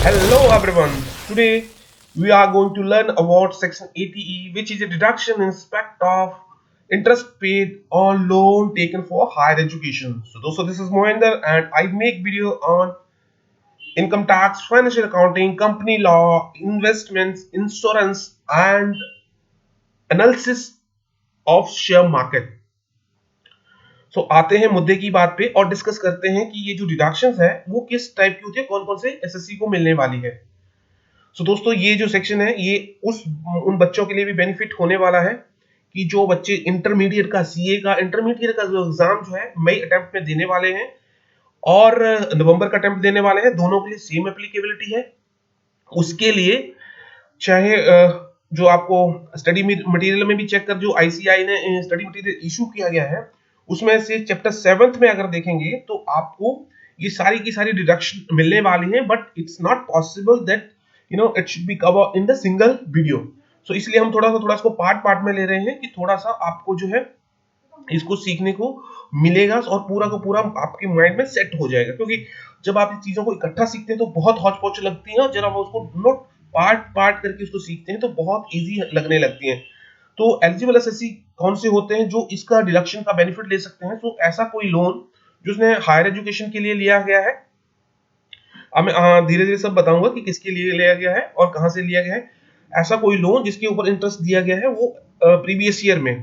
Hello everyone. Today we are going to learn about section 80E, which is a deduction in respect of interest paid on loan taken for higher education. So दोस्तों, this is Mohinder and I make video on income tax, financial accounting, company law, investments, insurance and analysis of share market. सो आते हैं मुद्दे की बात पे और discuss करते हैं कि ये जो डिडक्शंस है वो किस टाइप की होती है, कौन कौन से एसएससी को मिलने वाली है। सो दोस्तों, ये जो सेक्शन है ये उन बच्चों के लिए भी बेनिफिट होने वाला है कि जो बच्चे इंटरमीडिएट का सीए का इंटरमीडिएट का जो एग्जाम जो है मई अटेम्प्ट में देने वाले हैं और नवंबर का अटेम्प्ट देने वाले हैं, दोनों के लिए सेम एप्लीकेबिलिटी है। उसके लिए चाहे जो आपको स्टडी मटेरियल में भी चेक कर, जो आईसीआई ने स्टडी मटेरियल इशू किया गया है उसमें से चैप्टर 7 में अगर देखेंगे तो आपको ये सारी की सारी डिडक्शन मिलने वाली है, but it's not possible that it should be cover in the single video. So इसलिए हम थोड़ा इसको पार्ट पार्ट में ले रहे हैं कि थोड़ा सा आपको जो है इसको सीखने को मिलेगा और पूरा का पूरा आपके माइंड में सेट हो जाएगा, क्योंकि जब आप इन चीजों को इकट्ठा सीखते हैं तो बहुत हौच पौच लगती है और जब आप उसको नोट पार्ट पार्ट करके उसको सीखते हैं तो बहुत इजी लगने लगती है। तो एलिजिबल एसएससी कौन से होते हैं जो इसका डिडक्शन का बेनिफिट ले सकते हैं? तो ऐसा कोई लोन जिसने हायर एजुकेशन के लिए लिया गया है, अब मैं धीरे धीरे सब बताऊंगा कि किसके लिए लिया गया है और कहां से लिया गया है। ऐसा कोई लोन जिसके ऊपर इंटरेस्ट दिया गया है वो प्रीवियस ईयर में,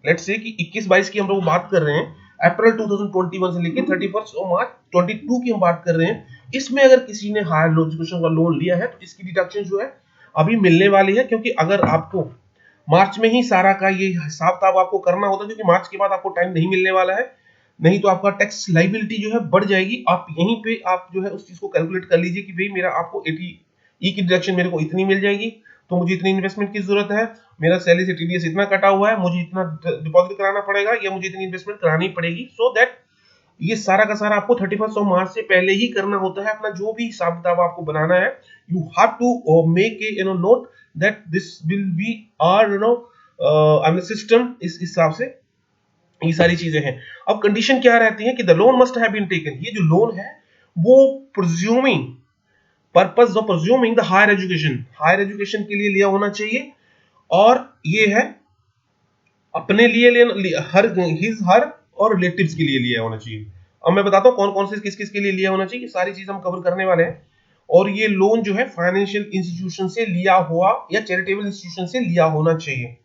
लेट्स से कि 21-22 की हम लोग बात कर रहे हैं, अप्रैल 2021 से लेकर 31 मार्च 22 की हम बात कर रहे हैं, इसमें अगर किसी ने हायर एजुकेशन का लोन लिया है तो इसकी डिडक्शन जो है अभी मिलने वाली है। क्योंकि अगर आपको मार्च में ही सारा का ये हिसाब किताब आपको करना होता है, क्योंकि मार्च के बाद आपको टाइम नहीं मिलने वाला है, नहीं तो आपका टैक्स लाइबिलिटी जो है बढ़ जाएगी। आप यहीं पे आप जो है उस चीज को कैलकुलेट कर लीजिए कि भाई मेरा आपको 80 ई की डिडक्शन मेरे को इतनी मिल जाएगी, तो मुझे इतनी इन्वेस्टमेंट की जरूरत है, मेरा सैलरी से टीडीएस इतना कटा हुआ है, मुझे इतना डिपॉजिट कराना पड़ेगा या मुझे इतनी इन्वेस्टमेंट करानी पड़ेगी। सो दैट ये सारा का सारा आपको 31 मार्च से पहले ही करना होता है। अपना जो भी हिसाब किताब आपको बनाना है, you have to make a note that this will be our system. इस हिसाब से ये सारी चीजें हैं। अब कंडीशन क्या रहती है कि the loan must have been taken, ये जो लोन है वो presuming purpose of presuming the higher education के लिए लिया होना चाहिए, और ये है अपने लिए हर और रिलेटिव्स के लिए लिया होना चाहिए। अब मैं बताता हूं कौन कौन से किस किस के लिए लिया होना चाहिए, सारी चीज हम कवर करने वाले हैं। और ये लोन जो है फाइनेंशियल इंस्टीट्यूशन से लिया हुआ या चैरिटेबल इंस्टीट्यूशन से लिया होना चाहिए।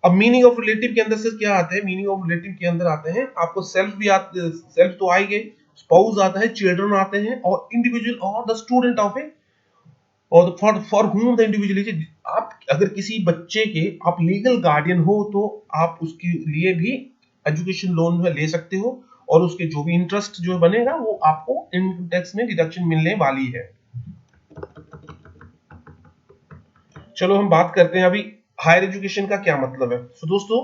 अब मीनिंग ऑफ रिलेटिव के अंदर से क्या आते हैं? मीनिंग ऑफ रिलेटिव के अंदर आते हैं आपको सेल्फ भी आते, सेल्फ तो आएंगे, स्पाउस आता है, चिल्ड्रन आते हैं और इंडिविजुअल और द स्टूडेंट ऑफ ए और फॉर whom द इंडिविजुअल। आप अगर किसी बच्चे के आप लीगल गार्डियन हो तो आप उसके लिए भी एजुकेशन लोन ले सकते हो, और उसके जो भी इंटरेस्ट जो बनेगा वो आपको इनकम टैक्स में डिडक्शन मिलने वाली है। चलो हम बात करते हैं अभी हायर एजुकेशन का क्या मतलब है। तो दोस्तों,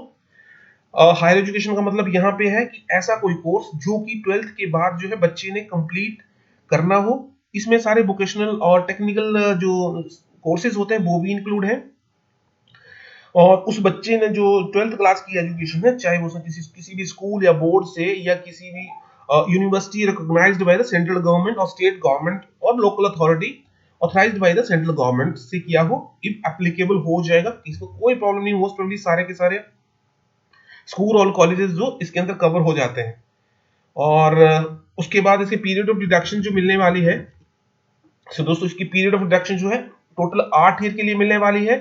हायर एजुकेशन का मतलब यहाँ पे है कि ऐसा कोई कोर्स जो कि 12th के बाद जो है बच्चे ने कंप्लीट करना हो। इसमें सारे वोकेशनल और टेक्निकल जो कोर्सेज होते हैं वो भी इंक्लूड हैं। और उस बच्चे ने जो 12th क्लास की एजुकेशन है, चाहे उसने किसी भी स्कूल या बोर्ड से या किसी भी university recognised by the central government और स्टेट गवर्नमेंट और local authority authorised by the central government से किया हो, इफ एप्लीकेबल हो जाएगा, इसको कोई प्रॉब्लम नहीं। मोस्ट प्रोबेबली सारे के सारे स्कूल और कॉलेजेस जो इसके अंदर कवर हो जाते हैं। और उसके बाद इसके पीरियड ऑफ डिडक्शन जो मिलने वाली है, तो दोस्तों इसकी पीरियड ऑफ डिडक्शन जो है टोटल 8 ईयर के लिए मिलने वाली है।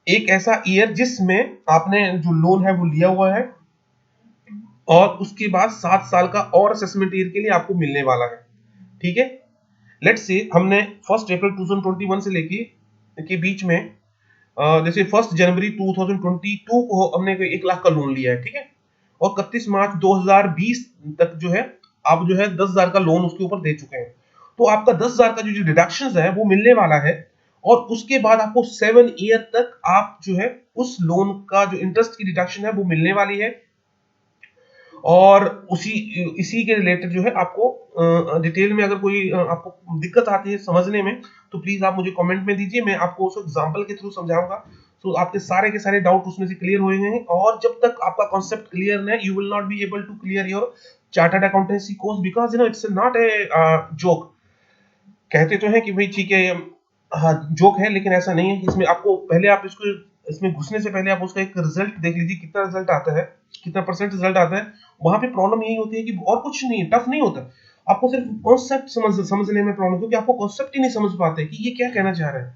एक ऐसा ईयर जिसमें आपने जो लोन है वो लिया हुआ है, और उसके बाद 7 साल का और असेसमेंट ईयर के लिए आपको मिलने वाला है। ठीक है, लेट्स से हमने 1 अप्रैल 2021 से लेके के बीच में जैसे 1 जनवरी 2022 को हमने 1 लाख का लोन लिया है, ठीक है, और 31 मार्च 2020 तक जो है आप जो है 10,000 का लोन उसके ऊपर दे चुके हैं, तो आपका 10,000 का जो डिडक्शन है वो मिलने वाला है। और उसके बाद आपको 7 ईयर तक आप जो है उस लोन का जो इंटरेस्ट की डिडक्शन है वो मिलने वाली है। और इसी के रिलेटेड जो है आपको डिटेल में अगर कोई आपको दिक्कत आती है समझने में तो प्लीज आप मुझे कमेंट में दीजिए, मैं आपको उस एग्जांपल के थ्रू समझाऊंगा। तो आपके सारे के सारे डाउट उसमें से क्लियर हो हैं, और जब तक आपका कॉन्सेप्ट क्लियर है you will not be able to clear your chartered accountancy course, because it's not a joke. कहते तो हैं कि भाई ठीक है हाँ जोक है, लेकिन ऐसा नहीं है। इसमें आपको पहले आप इसको इसमें घुसने से पहले आप उसका एक रिजल्ट देख लीजिए, कितना रिजल्ट आता है, कितना परसेंट रिजल्ट आता है। वहां पे प्रॉब्लम यही होती है कि और कुछ नहीं, टफ नहीं होता, आपको सिर्फ कॉन्सेप्ट समझने में प्रॉब्लम, क्योंकि आपको कॉन्सेप्ट ही नहीं समझ पाते कि ये क्या कहना चाह रहा है।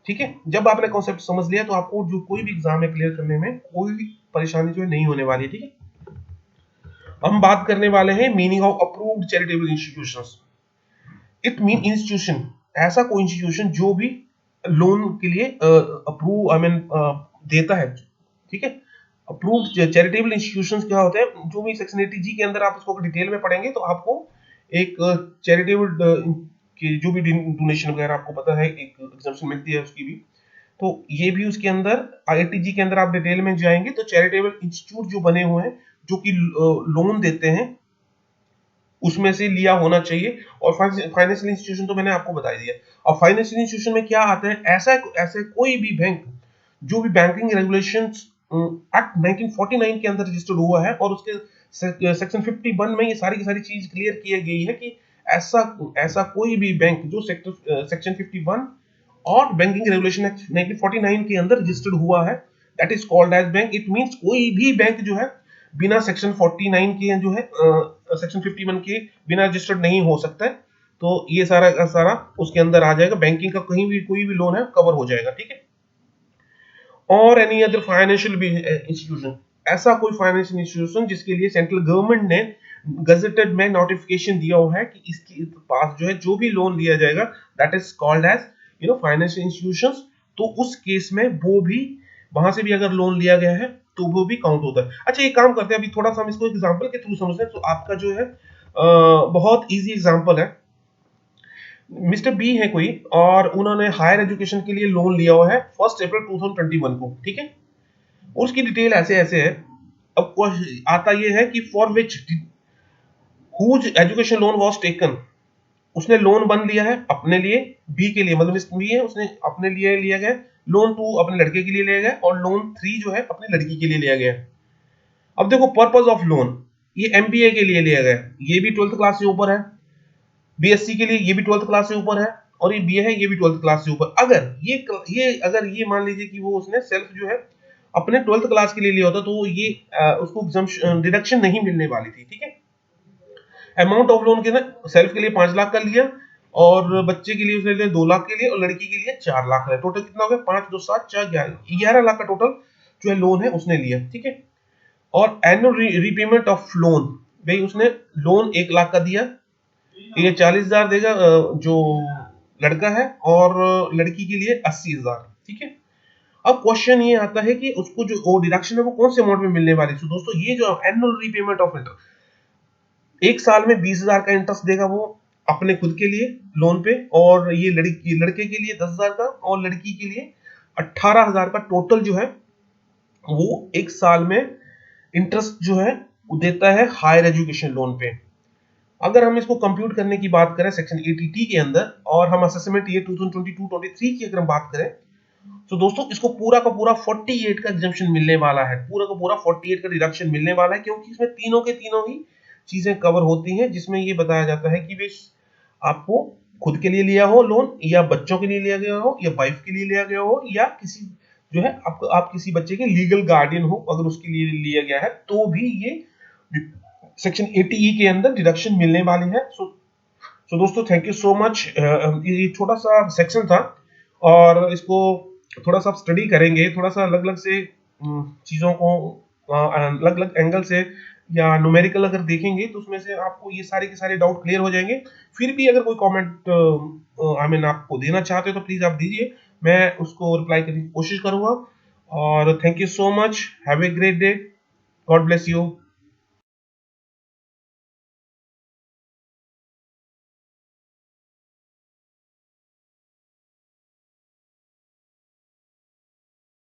ठीक है, जब आपने कॉन्सेप्ट समझ लिया तो आपको जो कोई भी एग्जाम है क्लियर करने में कोई भी परेशानी जो है नहीं होने वाली है। ठीक है, हम बात करने वाले हैं meaning of approved charitable institutions. It mean institution, ऐसा कोई इंस्टीट्यूशन जो भी लोन के लिए अप्रूव आई मीन देता है। ठीक है, अप्रूव्ड चैरिटेबल इंस्टीट्यूशंस क्या होते हैं, जो भी सेक्शन 80 जी के अंदर आप इसको डिटेल में पढ़ेंगे तो आपको एक चैरिटेबल की जो भी डोनेशन वगैरह आपको पता है, एक एग्जाम्पशन मिलती है उसकी भी, तो ये भी उसके अंदर आईआईटीजी के अंदर आप डिटेल में जाएंगे तो चैरिटेबल इंस्टीट्यूट जो बने हुए हैं जो कि लोन देते हैं उसमें से लिया होना चाहिए। और फाइनेंशियल इंस्टीट्यूशन तो मैंने आपको बता दिया। और फाइनेंशियल इंस्टीट्यूशन में क्या आता है, ऐसा ऐसे कोई भी बैंक जो भी बैंकिंग रेगुलेशंस एक्ट 1949 के अंदर रजिस्टर्ड हुआ है और उसके सेक्शन 51 में ये सारी की सारी चीज क्लियर की गई है कि ऐसा ऐसा कोई भी बैंक जो सेक्शन 51 और बैंकिंग रेगुलेशन एक्ट 1949 के अंदर रजिस्टर्ड हुआ है, that is called as bank. It means कोई भी बैंक जो है बिना सेक्शन 49 के जो है सेक्शन 51 के बिना रजिस्टर्ड नहीं हो सकता है। तो ये सारा का सारा उसके अंदर आ जाएगा, बैंकिंग का कहीं भी कोई भी लोन है कवर हो जाएगा। ठीक है, और एनी अदर फाइनेंशियल इंस्टीट्यूशन, ऐसा कोई फाइनेंशियल इंस्टीट्यूशन जिसके लिए सेंट्रल गवर्नमेंट ने गजेटेड में नोटिफिकेशन दिया हुआ है कि इसके पास जो है जो भी लोन लिया जाएगा that is called as financial institutions. तो उस केस में वो भी वहां से भी अगर लोन लिया गया है तो वो भी काउंट होता है। अच्छा, एक काम करते हैं, अभी थोड़ा सा हम इसको एग्जांपल के थ्रू समझते हैं तो आपका जो है बहुत इजी एग्जांपल है। मिस्टर बी है कोई और उन्होंने हायर एजुकेशन के लिए लोन लिया हुआ है 1 अप्रैल 2021 को। ठीक है, उसकी डिटेल ऐसे ऐसे है। अब आता ये है कि for which whose education loan was taken, उसने लोन वन लिया है अपने लिए, बी के लिए मतलब मिस्टर बी है उसने अपने लिए लिया गया, लोन टू अपने लड़के के लिए लिया गया और लोन थ्री जो है अपनी लड़की के लिए लिया गया। अब देखो पर्पज ऑफ लोन, ये एमबीए के लिए लिया गया, ये भी 12th क्लास से ऊपर है, बीएससी के लिए ये भी 12th क्लास से ऊपर है, और ये बीए है ये भी 12th क्लास से ऊपर। अगर अगर ये मान लीजिए कि वो उसने सेल्फ जो है अपने 12th क्लास के लिए लिया होता तो ये उसको डिडक्शन नहीं मिलने वाली थी। ठीक है, अमाउंट ऑफ लोन के ना सेल्फ के लिए 5 लाख का लिया और बच्चे के लिए उसने लिया 2 लाख के लिए और लड़की के लिए 4 लाख का, टोटल कितना हो गया 5 2 7 4 11 लाख का टोटल जो है लोन है उसने लिया। ठीक है, और एनुअल रीपेमेंट ऑफ लोन, भाई उसने लोन 1 लाख का दिया, ये 40,000 देगा जो लड़का है और लड़की के लिए 80,000। ठीक है, अब क्वेश्चन ये आता है कि उसको जो वो डिडक्शन है वो कौन से अमाउंट में मिलने वाली है। तो दोस्तों ये जो एनुअल रीपेमेंट ऑफ इंटरेस्ट, एक साल में 20,000 का इंटरेस्ट देगा वो अपने खुद के लिए लोन पे, और ये लड़के के लिए 10,000 का और लड़की के लिए 18,000 का टोटल जो है वो एक साल में इंटरेस्ट जो है वो देता है हायर एजुकेशन लोन पे। अगर हम इसको कंप्यूट करने की बात करें सेक्शन 80 के अंदर और हम असेसमेंट ये 2022-23 की अगर हम बात करें तो दोस्तों इसको पूरा का पूरा 48 का एग्जम्पशन मिलने वाला है, पूरा का पूरा 48 का डिडक्शन मिलने वाला है, क्योंकि इसमें तीनों के तीनों ही चीजें कवर होती हैं, जिसमें ये बताया जाता है कि वे आपको खुद के लिए लिया हो लोन या बच्चों के लिए लिया गया हो या वाइफ के लिए लिया गया हो या किसी जो है आप किसी बच्चे के लीगल गार्डियन हो अगर उसके लिए लिया गया है तो भी ये सेक्शन 80 के अंदर डिडक्शन मिलने वाली है। सो दोस्तों थैंक यू सो मच। ये छोटा सा सेक्शन था और इसको थोड़ा सा आप स्टडी करेंगे, थोड़ा सा अलग अलग से चीज़ों को अलग अलग एंगल से या न्यूमेरिकल अगर देखेंगे तो उसमें से आपको ये सारे के सारे डाउट क्लियर हो जाएंगे। फिर भी अगर कोई कमेंट आई मीन आपको देना चाहते हो तो प्लीज़ आप दीजिए, मैं उसको रिप्लाई करने की कोशिश करूंगा। और thank you so much, have a great day, God bless you.